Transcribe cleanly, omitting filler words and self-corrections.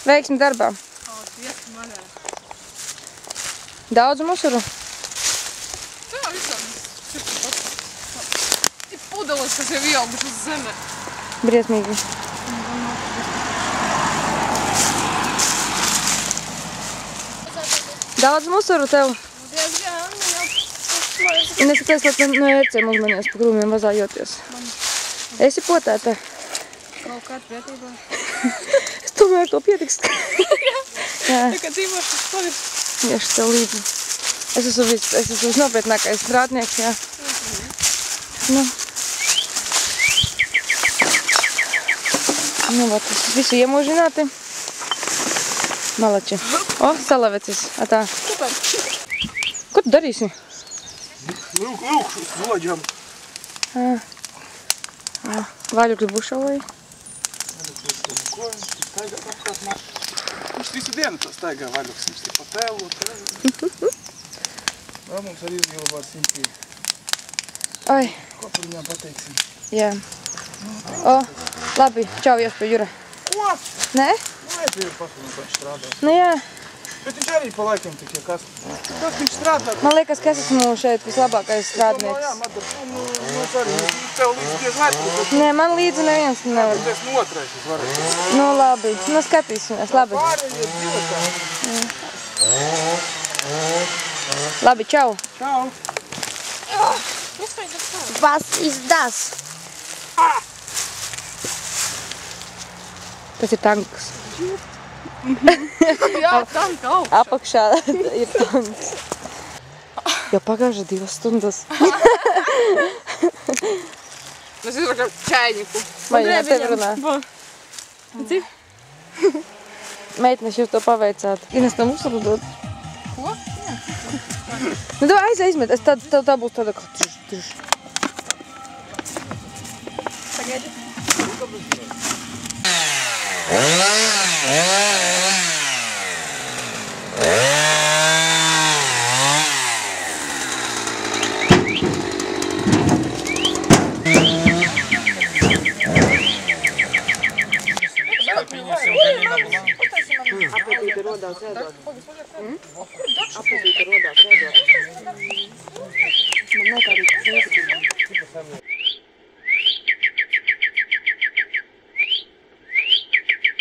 Veiksmi darbā. Daudz musuru? Jā, visam. Ir pudeles, kas jau ieaugušas uz zeme. Briesmīgi. Daudz musuru tev? Diezgan, Un es atceros, lai no ērcēm uzmanījos pa krūmiem vazājoties. Esi potēta? Kaut kāda prietībā. Es tomēr to pietiks. Jā. Tā kā dzīvošas pavis. Iešu tev līdzi. Es esmu visnopietnākais strādnieks, jā. Nu. Nu, vat, visu iemūžināti. Malači. O, salavecis. Atā. Super. Ko tu darīsi? Lūk, zloģam. Vaļukļu bušavoji. Viņš visu dienu to staigā vaļuks. Viņš tik pa tēlu. Vēl mums arī izglabāt simtī. Ai. Ko par viņām pateiksim? Jā. O, labi. Čau, ies pie Jura. Ko? Nē? Nē, tu ir pasauli, ka viņš strādā. Nu jā. Bet viņš arī pa laikam tik, ja kas viņš strādā. Man liekas, ka es esmu šeit vislabākais strādnieks. Jā, Madar, mēs arī. Tev līdz diez vērtības. Nē, man līdzi neviens nevar. Es no otrais es varētu. Nu, labi. Nu, skatīsimies. Labi. Pārējie divatā. Labi, čau. Čau. Was ist das? Tas ir tanks. Jā, tanka augšā. Apakšā ir tanks. Jau pagājuši 2 stundas. Mēs izvakam čaļņiku. Vai jā, tev runā? Cik? Meitnes, jūs to paveicāt. Ines tam uzsarudot. Ko? Nu, tev aizmet. Tā būs tāda kā tuš. Pagaidi. Apetīte rodās ēdot. Apetīte rodās ēdot. Man nekā arī